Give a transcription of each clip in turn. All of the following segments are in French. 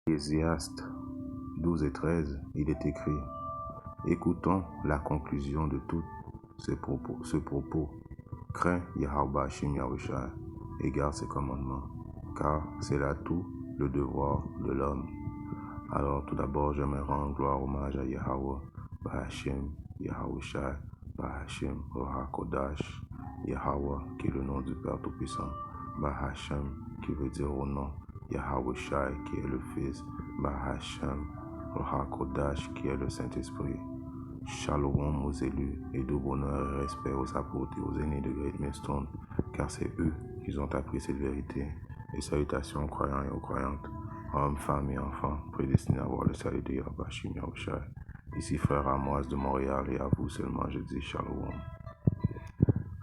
Ecclésiaste 12 et 13, il est écrit: écoutons la conclusion de tout ce propos. Crains Yahweh Hashem Yahushua et garde ses commandements, car c'est là tout le devoir de l'homme. Alors tout d'abord, j'aimerais rendre gloire, hommage à Yahweh, Bahashem, Yahushua, Bahashem, Kodash, Yahweh, qui est le nom du Père Tout-Puissant, Bahashem, qui veut dire au nom, Yahushua, qui est le Fils, Bahashem, Kodash, qui est le Saint-Esprit. Shalom aux élus et de bonheur et respect aux apôtres et aux aînés de Great Millstone, car c'est eux qui ont appris cette vérité. Et salutations aux croyants et aux croyantes, hommes, femmes et enfants, prédestinés à voir le salut de Yahweh Hashem Yahushua. Ici frère Amoise de Montréal, et à vous seulement je dis Shalom.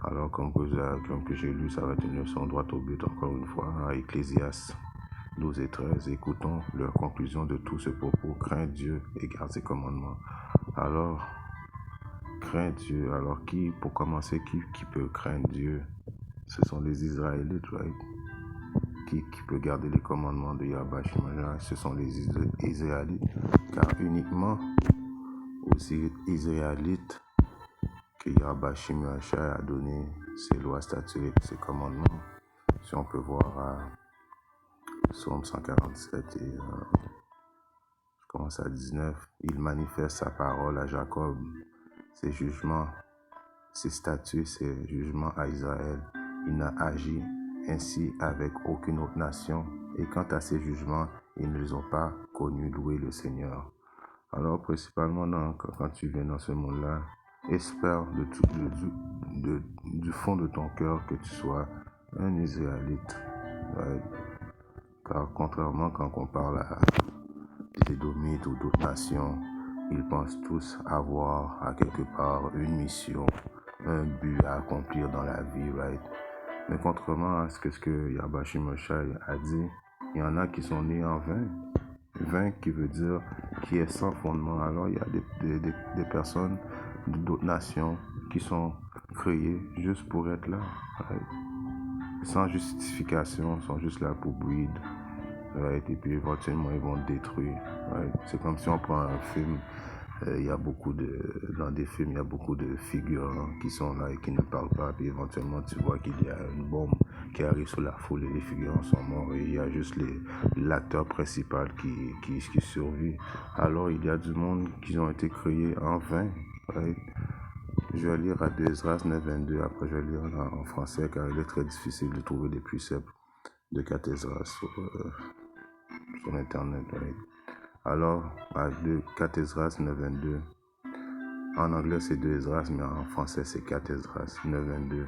Alors comme que j'ai lu, ça va être une leçon droite au but encore une fois, à Ecclésiaste 12 et 13. Écoutons leur conclusion de tout ce propos. Crains Dieu et garde ses commandements. Alors, crains Dieu. Alors pour commencer, qui peut craindre Dieu? Ce sont les Israélites, right? Qui peut garder les commandements de Yahweh? Ce sont les Israélites, car uniquement aux Israélites que Yahweh a donné ses lois, statuts et ses commandements. Si on peut voir à Psaume 147 et je commence à 19, il manifeste sa parole à Jacob, ses jugements, ses statuts, ses jugements à Israël. Il n'a agi ainsi avec aucune autre nation, et quant à ses jugements, ils ne les ont pas connus. Louer le Seigneur. Alors principalement quand tu viens dans ce monde-là, espère du fond de ton cœur que tu sois un Israélite. Ouais. Car contrairement quand on parle à des Édomites ou d'autres nations, ils pensent tous avoir à quelque part une mission, un but à accomplir dans la vie, right? Mais contrairement à ce que Yahweh Shimoshai a dit, il y en a qui sont nés en vain. Vain qui veut dire qui est sans fondement. Alors il y a des personnes d'autres nations qui sont créées juste pour être là, right? Sans justification, sont juste là pour breed, right? Et puis éventuellement ils vont détruire, right? C'est comme si on prend un film, il y a dans des films, il y a beaucoup de figurants qui sont là et qui ne parlent pas, puis éventuellement tu vois qu'il y a une bombe qui arrive sur la foule et les figurants sont morts et il y a juste l'acteur principal qui survit. Alors il y a du monde qui ont été créés en vain, right? Je vais lire à Esdras 9.22, après je vais lire en français car il est très difficile de trouver des préceptes de Esdras sur internet, right? Alors, à 4 Esdras 9.22, en anglais c'est 2 Esdras, mais en français c'est 4 Esdras 9.22.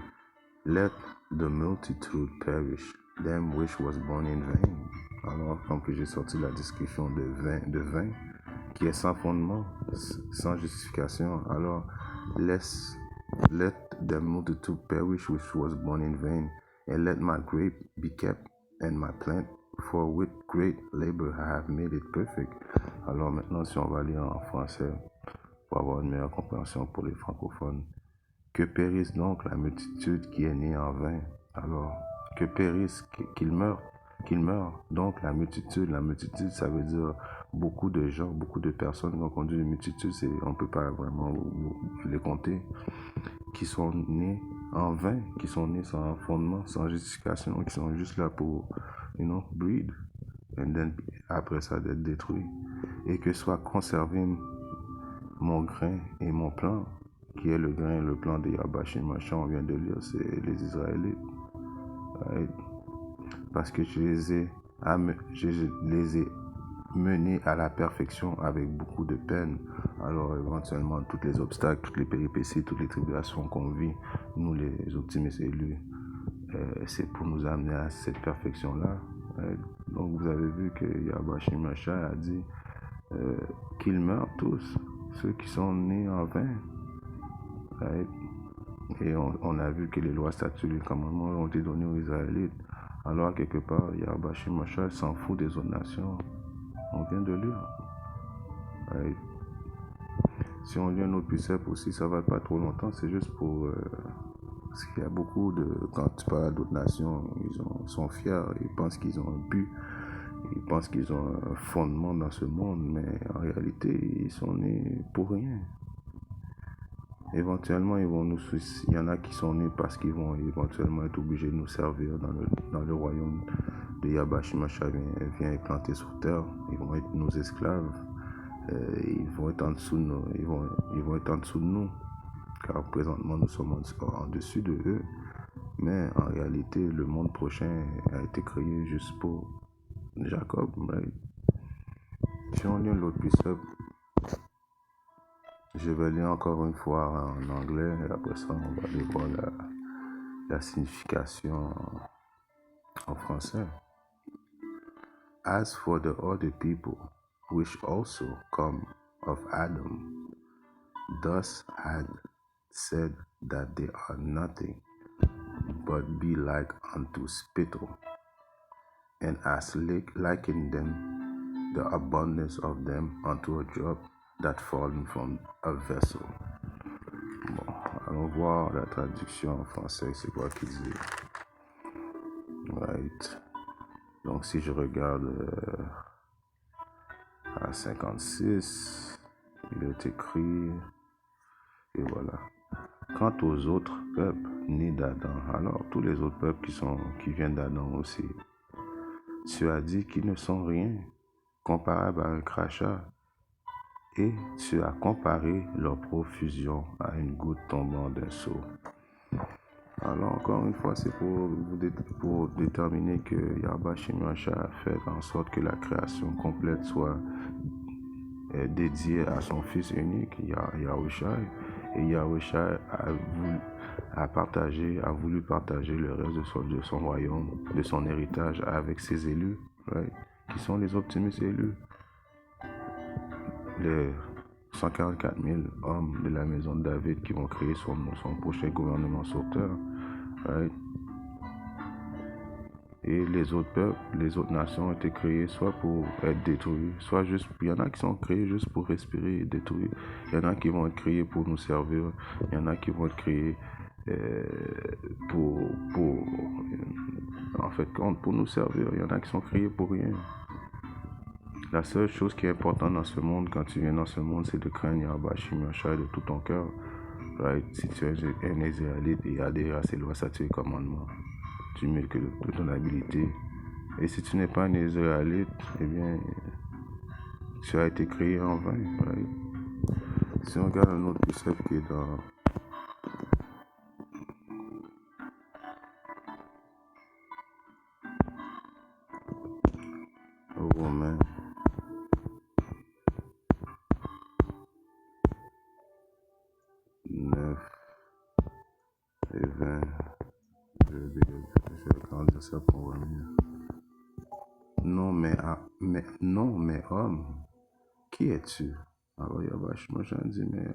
Let the multitude perish, them which was born in vain. Alors, comme que j'ai sorti la description de vain, qui est sans fondement, sans justification, alors let the multitude perish which was born in vain, and let my grape be kept and my plant, for with great labor I have made it perfect. Alors maintenant, si on va lire en français, pour avoir une meilleure compréhension pour les francophones. Que périsse donc la multitude qui est née en vain. Alors, que périsse, qu'il meure. Donc la multitude, ça veut dire beaucoup de gens, beaucoup de personnes. Donc on dit une multitude, on ne peut pas vraiment les compter, qui sont nés en vain, qui sont nés sans fondement, sans justification, qui sont juste là pour, breed, and then après ça d'être détruits. Et que soit conservé mon grain et mon plan, qui est le grain et le plan de Yahweh Shimoshai, on vient de lire, c'est les Israélites. Right? Parce que je les ai menés à la perfection avec beaucoup de peine. Alors éventuellement, tous les obstacles, toutes les péripéties, toutes les tribulations qu'on vit, nous les optimistes élus, c'est pour nous amener à cette perfection-là. Right? Donc vous avez vu que Yahweh Shimoshai a dit qu'ils meurent tous, ceux qui sont nés en vain. Right? Et on a vu que les lois, statuts, les commandements ont été donnés aux Israélites. Alors, quelque part, Yahweh Shimoshai s'en fout des autres nations. On vient de lire. Right? Si on lit un autre précepte aussi, ça va pas trop longtemps. C'est juste pour... parce qu'il y a beaucoup de... Quand tu parles d'autres nations, ils sont fiers. Ils pensent qu'ils ont un but. Ils pensent qu'ils ont un fondement dans ce monde, mais en réalité, ils sont nés pour rien. Éventuellement, il y en a qui sont nés parce qu'ils vont éventuellement être obligés de nous servir dans le royaume de Yabashimashia vient être planté sur terre. Ils vont être nos esclaves. Ils vont être en dessous de nous. Ils vont être en dessous de nous. Car présentement, nous sommes en dessus de eux. Mais en réalité, le monde prochain a été créé juste pour Jacob. Right? Si on lit l'autre précepte, je vais lire encore une fois en anglais et après ça, on va aller voir la signification en français. As for the other people, which also come of Adam, thus had said that they are nothing, but be like unto spittle, and as liken them the abundance of them unto a drop that fallen from a vessel. Bon, allons voir la traduction en français, c'est quoi qu'il dit. Right. Donc si je regarde à 56, il est écrit, et voilà. Quant aux autres peuples nés d'Adam, alors tous les autres peuples qui viennent d'Adam aussi, tu as dit qu'ils ne sont rien, comparable à un crachat, et tu as comparé leur profusion à une goutte tombant d'un seau. Alors encore une fois, c'est pour déterminer que Yabashimashia a fait en sorte que la création complète soit dédiée à son fils unique, Yahushua. Et Yahushua a voulu partager le reste de son royaume, de son héritage avec ses élus, right? Qui sont les optimistes élus. Les 144 000 hommes de la maison de David qui vont créer son prochain gouvernement sur terre. Right? Et les autres peuples, les autres nations ont été créées soit pour être détruits, soit juste, il y en a qui sont créés juste pour respirer et détruire. Il y en a qui vont être créés pour nous servir. Il y en a qui vont être créés pour nous servir. Il y en a qui sont créés pour rien. La seule chose qui est importante dans ce monde, quand tu viens dans ce monde, c'est de craindre Yabashimashia de tout ton cœur. Right? Si tu es un Israélite et adhères à ses lois, statuts et commandements, tu mets que de ton habilité. Et si tu n'es pas un Israélite, eh bien, tu as été créé en vain. Right? Si on regarde un autre précepte qui est dans Romains, et 20, je vais grandir ça pour revenir. Non, mais homme, qui es-tu? Alors Yabashimashia dit, mais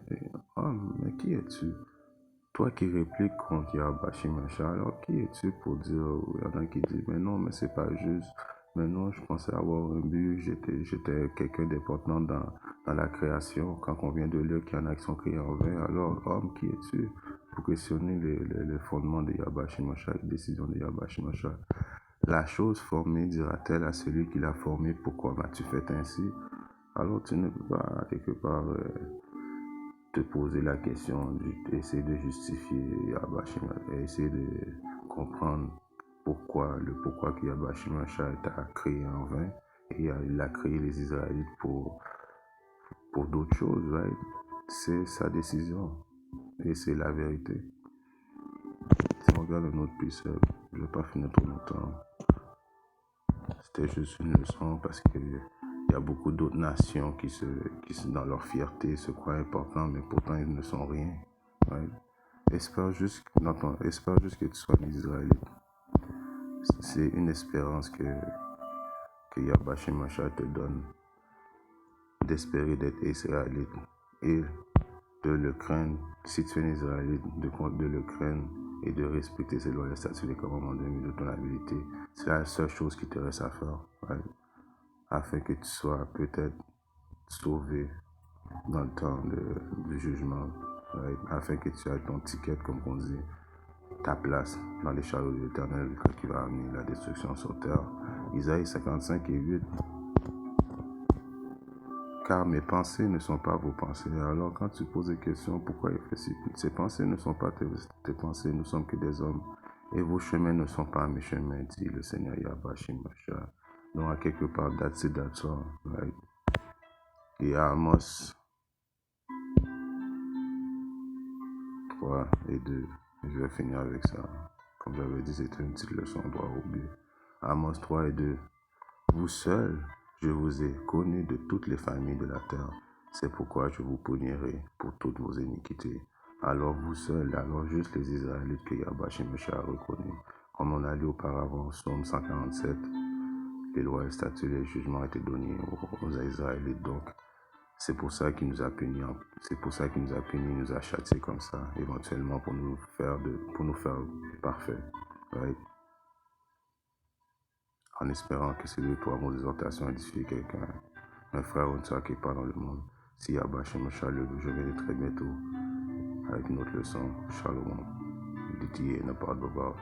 homme, mais qui es-tu? Toi qui répliques contre Yabashimashia, alors qui es-tu pour dire, il y en a qui disent, mais non, mais c'est pas juste. Mais non, je pensais avoir un but, j'étais quelqu'un d'important dans la création. Quand on vient de lire qu'il y en a qui sont créés en vain, alors homme, qui es-tu pour questionner les fondements de Yabashimashia, les décisions de Yabashimashia? La chose formée dira-t-elle à celui qui l'a formée, pourquoi m'as-tu fait ainsi? Alors tu ne peux pas quelque part te poser la question, essayer de justifier Yabashimashia, essayer de comprendre le pourquoi que Yabashimashia a créé en vain, et il a créé les Israélites pour d'autres choses, right? C'est sa décision et c'est la vérité. Si on regarde un autre précepte, je ne vais pas finir trop longtemps. C'était juste une leçon parce que il y a beaucoup d'autres nations qui dans leur fierté, se croient importants, mais pourtant ils ne sont rien. Right? Espère juste que tu sois un Israélite. C'est une espérance que Yabashimashia te donne, d'espérer d'être Israélite et de le craindre. Si tu es un Israélite, de le craindre et de respecter ses lois, les statuts, les commandements de ton habilité. C'est la seule chose qui te reste à faire, right? Afin que tu sois peut-être sauvé dans le temps du jugement, right? Afin que tu aies ton ticket, comme on dit, ta place dans les chariots de l'Éternel quand il va amener la destruction sur terre. Isaïe 55 et 8. Car mes pensées ne sont pas vos pensées. Alors quand tu poses des questions, pourquoi il fait ci? Ces pensées ne sont pas tes pensées, nous sommes que des hommes. Et vos chemins ne sont pas mes chemins, dit le Seigneur Yahweh Shemashah. Donc à quelque part, that's it, that's all, right? Et à Amos 3 et 2, je vais finir avec ça. Comme j'avais dit, c'était une petite leçon droit au but. Amos 3 et 2. Vous seuls, je vous ai connus de toutes les familles de la terre. C'est pourquoi je vous punirai pour toutes vos iniquités. Alors vous seuls, alors juste les Israélites que Yahweh Shemashah a reconnus. Comme on a lu auparavant, Psaume 147, les lois, les statuts, les jugements étaient donnés aux Israélites. Donc, c'est pour ça qu'il nous a punis. C'est pour ça qu'il nous a punis, nous a châtiés comme ça, éventuellement pour nous faire parfaits. Right? En espérant que ces 2-3 mots d'exhortation édifient quelqu'un, un frère ou une soeur qui part dans le monde. Si Yahweh Shemashah le veut, je verrai très bientôt avec une autre leçon. Shalom. DTA, ne parle pas.